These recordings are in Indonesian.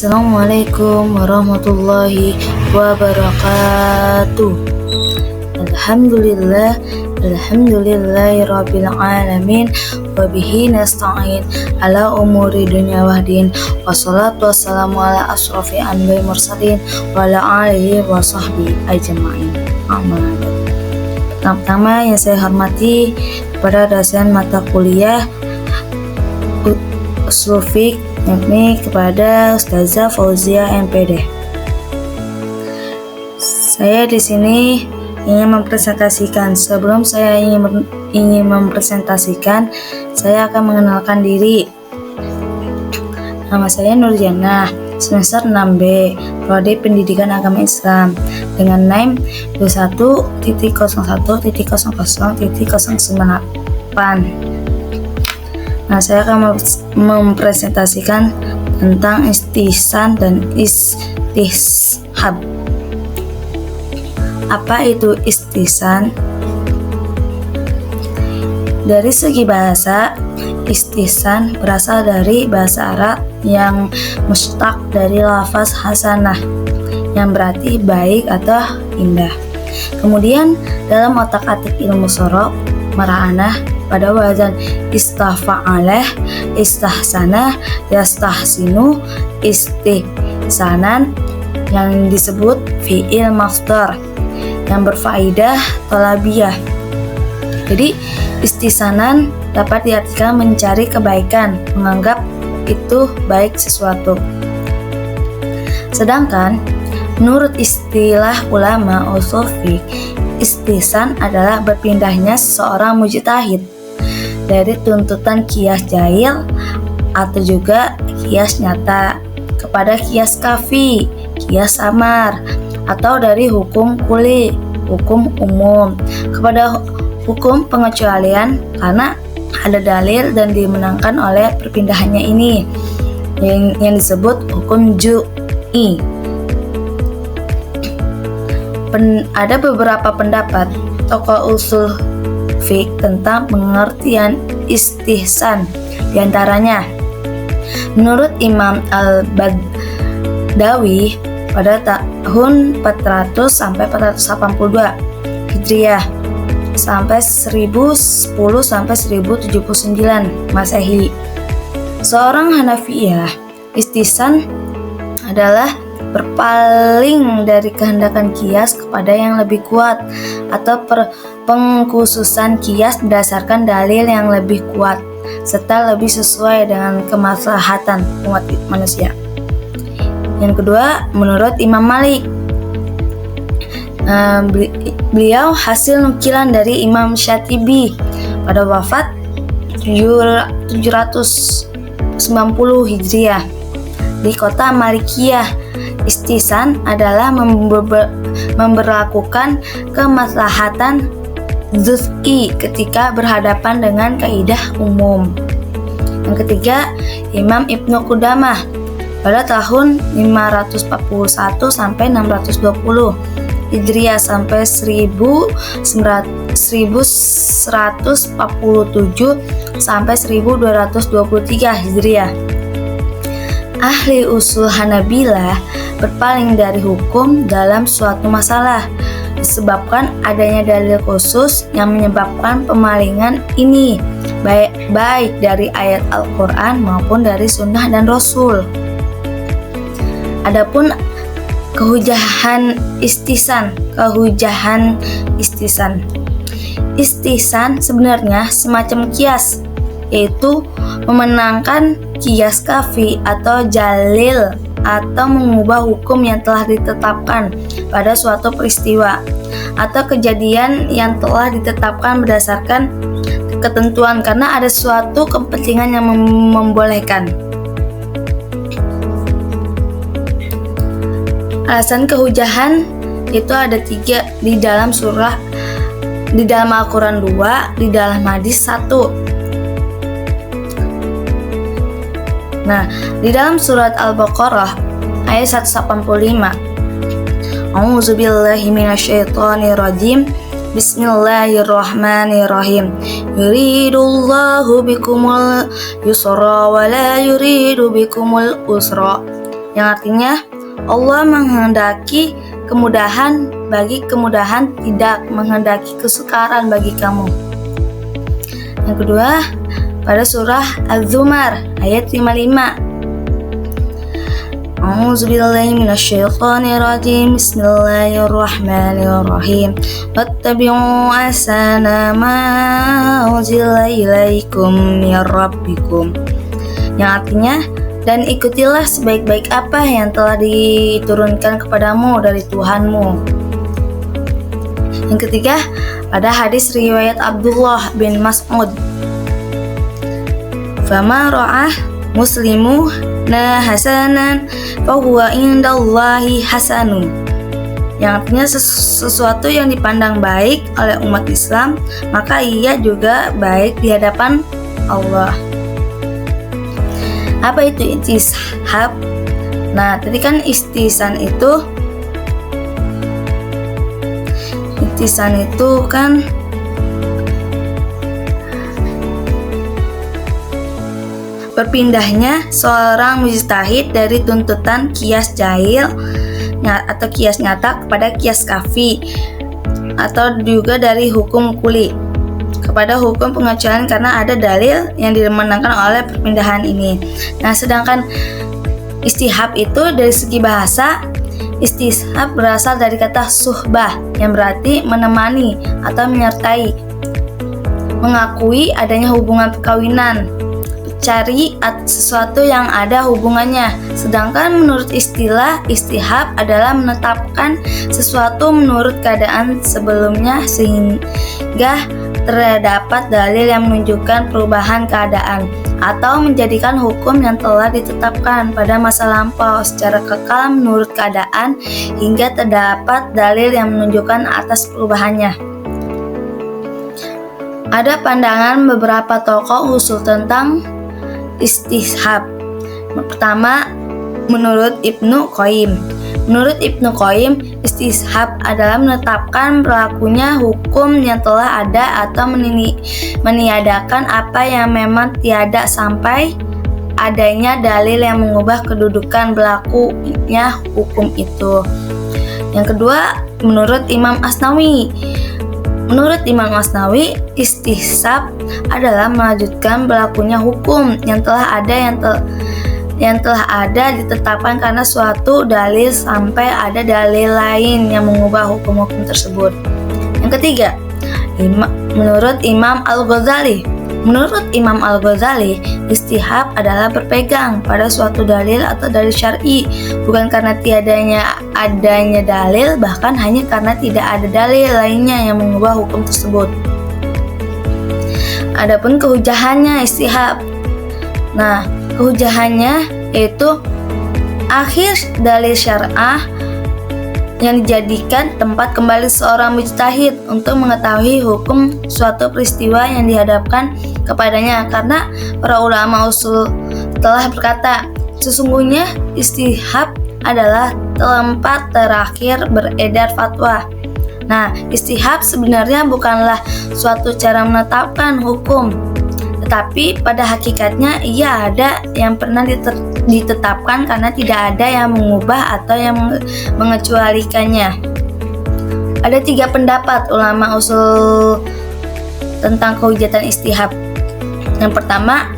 Assalamualaikum warahmatullahi wabarakatuh. Alhamdulillahirabbil alamin wa bihi nasta'in ala umuri dunya wahdin. Wassalatu wassalamu ala asrofi anbiya'i mursalin wa ala alihi wa sahbihi ajma'in. Amin. Pertama yang saya hormati kepada dosen mata kuliah Ushul Fiqh, yakni kepada Ustazah Fauzia MPD. Saya di sini ingin mempresentasikan. Sebelum saya ingin mempresentasikan, saya akan mengenalkan diri. Nama saya Nurjana, semester 6B, Prodi Pendidikan Agama Islam, dengan NIM 21.00.00.098. Nah, saya akan mempresentasikan tentang istihsan dan istishab. Apa itu istihsan? Dari segi bahasa, istihsan berasal dari bahasa Arab yang mustaq dari lafaz hasanah, yang berarti baik atau indah. Kemudian dalam otak-atik ilmu sorof, mara'anah pada wazan istafa'alah, istahsanah, yastahsinu, istihsanan, yang disebut fi'il masdar yang berfaidah thalabiyah. Jadi istihsanan dapat diartikan mencari kebaikan, menganggap itu baik sesuatu. Sedangkan menurut istilah ulama ushul fiqh, istihsan adalah berpindahnya seseorang mujtahid dari tuntutan qiyas jail atau juga qiyas nyata kepada qiyas kafi, qiyas samar, atau dari hukum kuli, hukum umum, kepada hukum pengecualian karena ada dalil dan dimenangkan oleh perpindahannya ini yang disebut hukum ju'i. Ada beberapa pendapat tokoh ushul fiqh tentang pengertian istihsan. Di antaranya, menurut Imam Al-Bagdawi pada tahun 400 sampai 482 Hijriah sampai 1010 sampai 1079 Masehi, seorang Hanafiyah, istihsan adalah berpaling dari kehendakan qiyas kepada yang lebih kuat atau pengkhususan qiyas berdasarkan dalil yang lebih kuat serta lebih sesuai dengan kemaslahatan umat manusia. Yang kedua, menurut Imam Malik, beliau hasil nukilan dari Imam Syatibi pada wafat 790 Hijriah di kota Malikiyah. Istihsan adalah memberlakukan kemaslahatan juz'i ketika berhadapan dengan kaidah umum. Yang ketiga, Imam Ibnu Qudamah pada tahun 541 sampai 620 Hijriah sampai 1147 sampai 1223 Hijriah. Ahli usul Hanabilah berpaling dari hukum dalam suatu masalah disebabkan adanya dalil khusus yang menyebabkan pemalingan ini, baik dari ayat Al-Quran maupun dari sunnah dan Rasul. Adapun kehujahan istihsan. Istihsan sebenarnya semacam qiyas, yaitu memenangkan qiyas kafi atau jalil atau mengubah hukum yang telah ditetapkan pada suatu peristiwa atau kejadian yang telah ditetapkan berdasarkan ketentuan karena ada suatu kepentingan yang membolehkan. Alasan kehujahan itu ada 3 di dalam Al-Quran 2, di dalam hadis 1. Nah, di dalam surat Al-Baqarah ayat 185, A'udzubillahi minasyaitonirrajim. Bismillahirrahmanirrahim. Yuridullahu bikumul yusra wa la yuridu bikumul usra yang artinya Allah menghendaki kemudahan bagi kemudahan, tidak menghendaki kesukaran bagi kamu. Yang kedua, pada surah Az-Zumar ayat 55. A'udzubillahi minasyaitonirrajim. Bismillahirrahmanirrahim. Wattabi'u ahsana ma unzila ilaikum mir rabbikum. Yang artinya, dan ikutilah sebaik-baik apa yang telah diturunkan kepadamu dari Tuhanmu. Yang ketiga, pada hadis riwayat Abdullah bin Mas'ud, fama ra'ah muslimu na hasanan fahuwa indallahi hasanun. Yang artinya sesuatu yang dipandang baik oleh umat Islam, maka ia juga baik di hadapan Allah. Apa itu istishab? Nah, tadi kan istisan itu kan berpindahnya seorang mujtahid dari tuntutan kias jahil atau kias nyata kepada kias kafi, atau juga dari hukum kuli kepada hukum pengecualian karena ada dalil yang dimenangkan oleh perpindahan ini. Nah, sedangkan istihab itu dari segi bahasa, istishab berasal dari kata suhbah yang berarti menemani atau menyertai, mengakui adanya hubungan perkawinan, cari sesuatu yang ada hubungannya. Sedangkan menurut istilah, istihab adalah menetapkan sesuatu menurut keadaan sebelumnya sehingga terdapat dalil yang menunjukkan perubahan keadaan, atau menjadikan hukum yang telah ditetapkan pada masa lampau secara kekal menurut keadaan hingga terdapat dalil yang menunjukkan atas perubahannya. Ada pandangan beberapa tokoh usul tentang istishab. Pertama, menurut Ibnu Qayyim. Menurut Ibnu Qayyim, istishab adalah menetapkan berlakunya hukum yang telah ada atau meniadakan apa yang memang tiada sampai adanya dalil yang mengubah kedudukan berlakunya hukum itu. Yang kedua, menurut Imam Asnawi. Menurut Imam Asnawi, istishab adalah melanjutkan berlakunya hukum yang telah ada ditetapkan karena suatu dalil sampai ada dalil lain yang mengubah hukum-hukum tersebut. Yang ketiga, menurut Imam Al-Ghazali. Menurut Imam Al-Ghazali, istihab adalah berpegang pada suatu dalil atau dalil syar'i, bukan karena adanya dalil, bahkan hanya karena tidak ada dalil lainnya yang mengubah hukum tersebut. Adapun kehujahannya istihab. Nah, kehujahannya yaitu akhir dalil syar'ah yang dijadikan tempat kembali seorang mujtahid untuk mengetahui hukum suatu peristiwa yang dihadapkan kepadanya, karena para ulama usul telah berkata, sesungguhnya istihab adalah tempat terakhir beredar fatwa. Nah, istihab sebenarnya bukanlah suatu cara menetapkan hukum, tetapi pada hakikatnya ia ada yang pernah ditetapkan karena tidak ada yang mengubah atau yang mengecualikannya. Ada 3 pendapat ulama usul tentang kehujatan istihab. Yang pertama,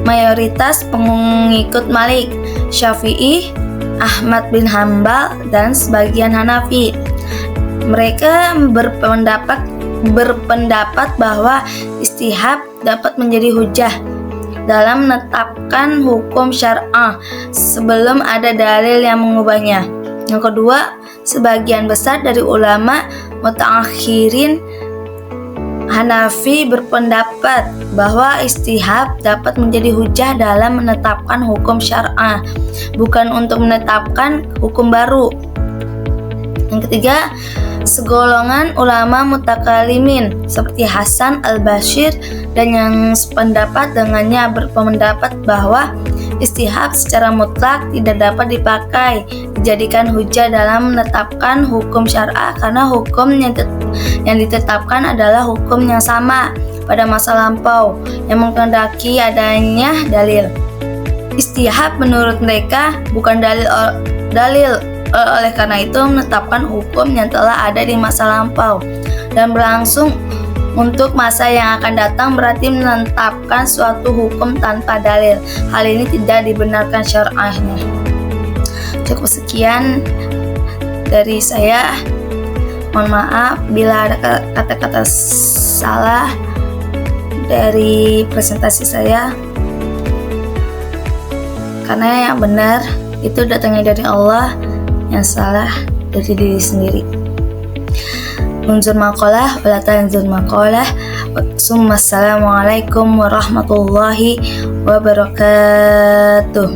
mayoritas pengikut Malik, Syafi'i, Ahmad bin Hambal, dan sebagian Hanafi. Mereka berpendapat bahwa istihab dapat menjadi hujah dalam menetapkan hukum syar'ah sebelum ada dalil yang mengubahnya. Yang kedua, sebagian besar dari ulama mutaakhirin Hanafi berpendapat bahwa istihab dapat menjadi hujah dalam menetapkan hukum syar'ah, bukan untuk menetapkan hukum baru. Yang ketiga, segolongan ulama mutakalimin seperti Hasan al-Bashir dan yang sependapat dengannya berpendapat bahwa istihab secara mutlak tidak dapat dijadikan hujah dalam menetapkan hukum syar'ah karena hukum yang ditetapkan adalah hukum yang sama pada masa lampau yang menghendaki adanya dalil. Istihab menurut mereka bukan dalil. Oleh karena itu menetapkan hukum yang telah ada di masa lampau dan berlangsung untuk masa yang akan datang berarti menetapkan suatu hukum tanpa dalil. Hal ini tidak dibenarkan syar'ahnya. Cukup sekian dari saya. Mohon maaf bila ada kata-kata salah dari presentasi saya, karena yang benar itu datangnya dari Allah, yang salah dari diri sendiri. Unzur maqalah wala tanzur maqalah. Assalamualaikum warahmatullahi wabarakatuh.